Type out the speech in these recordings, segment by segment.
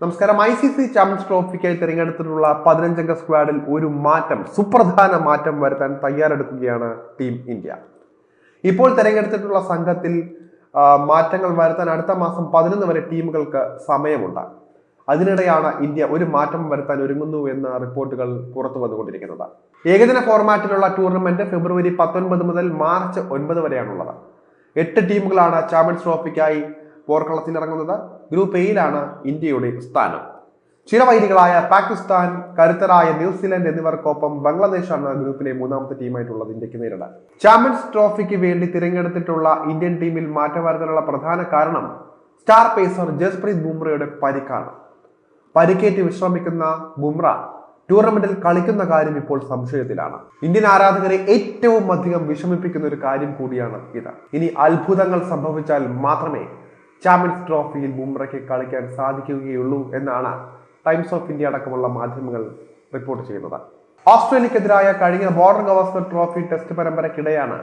നമസ്കാരം. ICC champions ട്രോഫിക്കായി തിരഞ്ഞെടുത്തിട്ടുള്ള 15-അംഗ സ്ക്വാഡിൽ ഒരു മാറ്റം, സുപ്രധാന മാറ്റം വരുത്താൻ തയ്യാറെടുക്കുകയാണ് ടീം ഇന്ത്യ. ഇപ്പോൾ തിരഞ്ഞെടുത്തിട്ടുള്ള സംഘത്തിൽ മാറ്റങ്ങൾ വരുത്താൻ അടുത്ത മാസം 11 വരെ ടീമുകൾക്ക് സമയമുണ്ട്. അതിനിടെയാണ് ഇന്ത്യ ഒരു മാറ്റം വരുത്താൻ ഒരുങ്ങുന്നു എന്ന റിപ്പോർട്ടുകൾ പുറത്തു വന്നുകൊണ്ടിരിക്കുന്നത്. ഏകദിന ഫോർമാറ്റിലുള്ള ടൂർണമെന്റ് ഫെബ്രുവരി 19 മുതൽ മാർച്ച് 9 വരെയാണുള്ളത്. 8 ടീമുകളാണ് ചാമ്പ്യൻസ് ട്രോഫിക്കായി പോർക്കളത്തിലിറങ്ങുന്നത്. ഗ്രൂപ്പ് എയിലാണ് ഇന്ത്യയുടെ സ്ഥാനം. ചിരവൈരികളായ പാകിസ്ഥാൻ, കരുത്തരായ ന്യൂസിലൻഡ് എന്നിവർക്കൊപ്പം ബംഗ്ലാദേശാണ് ഗ്രൂപ്പിലെ 3ാമത്തെ ടീമായിട്ടുള്ളത് ഇന്ത്യക്ക് നേരിടാൻ. ചാമ്പ്യൻസ് ട്രോഫിക്ക് വേണ്ടി തിരഞ്ഞെടുത്തിട്ടുള്ള ഇന്ത്യൻ ടീമിൽ മാറ്റം വരുത്താനുള്ള പ്രധാന കാരണം സ്റ്റാർ പേസർ ജസ്പ്രീത് ബുംറയുടെ പരിക്കാണ്. പരിക്കേറ്റ് വിശ്രമിക്കുന്ന ബുംറ ടൂർണമെന്റിൽ കളിക്കുന്ന കാര്യം ഇപ്പോൾ സംശയത്തിലാണ്. ഇന്ത്യൻ ആരാധകരെ ഏറ്റവും അധികം വിഷമിപ്പിക്കുന്ന ഒരു കാര്യം കൂടിയാണ് ഇത്. ഇനി അത്ഭുതങ്ങൾ സംഭവിച്ചാൽ മാത്രമേ ചാമ്പ്യൻസ് ട്രോഫിയിൽ ബുംറയ്ക്ക് കളിക്കാൻ സാധിക്കുകയുള്ളൂ എന്നാണ് ടൈംസ് ഓഫ് ഇന്ത്യ അടക്കമുള്ള മാധ്യമങ്ങൾ റിപ്പോർട്ട് ചെയ്യുന്നത്. ഓസ്ട്രേലിയക്കെതിരായ കഴിഞ്ഞ ബോർഡർ ഗവാസ്കർ ട്രോഫി ടെസ്റ്റ് പരമ്പരയ്ക്കിടെയാണ്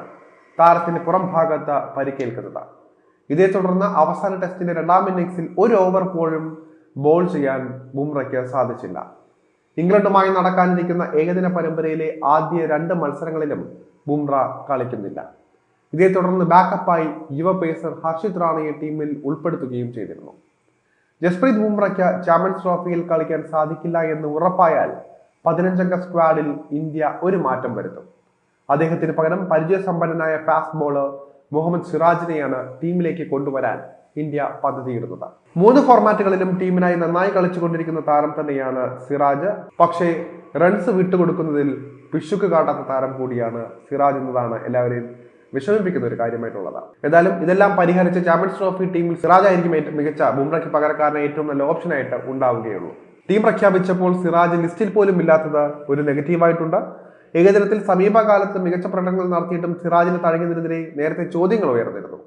താരത്തിന് പുറം ഭാഗത്ത് പരിക്കേൽക്കുന്നത്. ഇതേ തുടർന്ന് അവസാന ടെസ്റ്റിന്റെ 2ാം ഇന്നിംഗ്സിൽ ഒരു ഓവർ പോലും ബോൾ ചെയ്യാൻ ബുംറയ്ക്ക് സാധിച്ചില്ല. ഇംഗ്ലണ്ടുമായി നടക്കാനിരിക്കുന്ന ഏകദിന പരമ്പരയിലെ ആദ്യ 2 മത്സരങ്ങളിലും ബുംറ കളിക്കുന്നില്ല. ഇതേ തുടർന്ന് ബാക്കപ്പായി യുവ പേസർ ഹർഷിത് റാണയെ ടീമിൽ ഉൾപ്പെടുത്തുകയും ചെയ്തിരുന്നു. ജസ്പ്രീത് ബുംറയ്ക്ക് ചാമ്പ്യൻസ് ട്രോഫിയിൽ കളിക്കാൻ സാധിക്കില്ല എന്ന് ഉറപ്പായാൽ 15-അംഗ സ്ക്വാഡിൽ ഇന്ത്യ ഒരു മാറ്റം വരുത്തും. അദ്ദേഹത്തിന് പകരം പരിചയസമ്പന്നനായ ഫാസ്റ്റ് ബോളർ മുഹമ്മദ് സിറാജിനെയാണ് ടീമിലേക്ക് കൊണ്ടുവരാൻ ഇന്ത്യ പദ്ധതിയിടുന്നത്. 3 ഫോർമാറ്റുകളിലും ടീമിനായി നന്നായി കളിച്ചുകൊണ്ടിരിക്കുന്ന താരം തന്നെയാണ് സിറാജ്. പക്ഷേ റൺസ് വിട്ടുകൊടുക്കുന്നതിൽ പിശുക്ക് കാട്ടാത്ത താരം കൂടിയാണ് സിറാജ് എന്നതാണ് എല്ലാവരെയും വിഷമിപ്പിക്കുന്ന ഒരു കാര്യമായിട്ടുള്ളത്. ഏതായാലും ഇതെല്ലാം പരിഹരിച്ച് ചാമ്പ്യൻസ് ട്രോഫി ടീമിൽ സിറാജ് ആയിരിക്കും മികച്ച ബുംറയ്ക്ക് പകരക്കാരനെ ഏറ്റവും നല്ല ഓപ്ഷനായിട്ട് ഉണ്ടാവുകയുള്ളൂ. ടീം പ്രഖ്യാപിച്ചപ്പോൾ സിറാജ് ലിസ്റ്റിൽ പോലും ഇല്ലാത്തത് ഒരു നെഗറ്റീവായിട്ടുണ്ട്. ഏകദിനത്തിൽ സമീപകാലത്ത് മികച്ച പ്രകടനങ്ങൾ നടത്തിയിട്ടും സിറാജിന് തഴങ്ങിയതിനെതിരെ നേരത്തെ ചോദ്യങ്ങൾ ഉയർന്നിരുന്നു.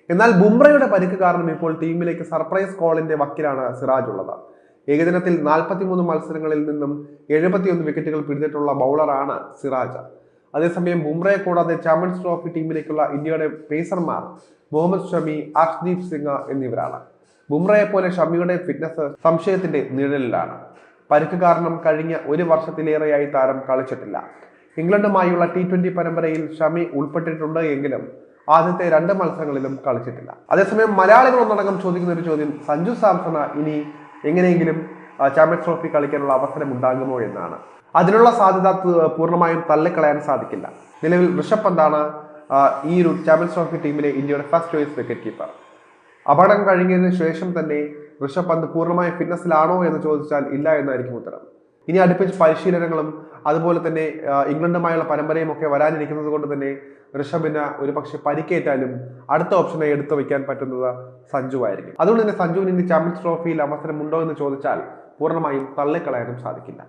എന്നാൽ ബുംറയുടെ പരിക്ക് കാരണം ഇപ്പോൾ ടീമിലേക്ക് സർപ്രൈസ് കോളിന്റെ വക്കിലാണ് സിറാജ് ഉള്ളത്. ഏകദിനത്തിൽ 43 മത്സരങ്ങളിൽ നിന്നും 71 വിക്കറ്റുകൾ പിടിച്ചിട്ടുള്ള ബൗളറാണ് സിറാജ്. അതേസമയം ബുംറയെ കൂടാതെ ചാമ്പ്യൻസ് ട്രോഫി ടീമിലേക്കുള്ള ഇന്ത്യയുടെ പേസർമാർ മുഹമ്മദ് ഷമി, അർഷ്ദീപ് സിംഗ് എന്നിവരാണ്. ബുംറയെ പോലെ ഷമിയുടെ ഫിറ്റ്നസ് സംശയത്തിന്റെ നിഴലിലാണ്. പരിക്ക് കാരണം കഴിഞ്ഞ 1 വർഷത്തിലേറെയായി താരം കളിച്ചിട്ടില്ല. ഇംഗ്ലണ്ടുമായുള്ള T20 പരമ്പരയിൽ ഷമി ഉൾപ്പെട്ടിട്ടുണ്ട് എങ്കിലും ആദ്യത്തെ 2 മത്സരങ്ങളിലും കളിച്ചിട്ടില്ല. അതേസമയം മലയാളികൾ ഒന്നടങ്കം ചോദിക്കുന്ന ഒരു ചോദ്യം സഞ്ജു സാംസണ് ഇനി എങ്ങനെയെങ്കിലും ചാമ്പ്യൻസ് ട്രോഫി കളിക്കാനുള്ള അവസരം ഉണ്ടാകുമോ എന്നാണ്. അതിനുള്ള സാധ്യത പൂർണ്ണമായും തള്ളിക്കളയാൻ സാധിക്കില്ല. നിലവിൽ ഋഷഭ് പന്താണ് ഈ ഒരു ചാമ്പ്യൻസ് ട്രോഫി ടീമിലെ ഇന്ത്യയുടെ ഫസ്റ്റ് ചോയ്സ് വിക്കറ്റ് കീപ്പർ. അപകടം കഴിഞ്ഞതിന് ശേഷം തന്നെ ഋഷഭ് പന്ത് പൂർണ്ണമായ ഫിറ്റ്നസ്സിലാണോ എന്ന് ചോദിച്ചാൽ ഇല്ല എന്നായിരിക്കും ഉത്തരം. ഇനി അടുപ്പിച്ച് പരിശീലനങ്ങളും അതുപോലെ തന്നെ ഇംഗ്ലണ്ടുമായുള്ള പരമ്പരയും ഒക്കെ വരാനിരിക്കുന്നത് കൊണ്ട് തന്നെ ഋഷഭിന് ഒരു പക്ഷെ പരിക്കേറ്റാലും അടുത്ത ഓപ്ഷനെ എടുത്തു വയ്ക്കാൻ പറ്റുന്നത് സഞ്ജു ആയിരിക്കും. അതുകൊണ്ട് തന്നെ സഞ്ജുവിന് ഇനി ചാമ്പ്യൻസ് ട്രോഫിയിൽ അവസരമുണ്ടോ എന്ന് ചോദിച്ചാൽ പൂർണ്ണമായും തള്ളിക്കളയാനും സാധിക്കില്ല.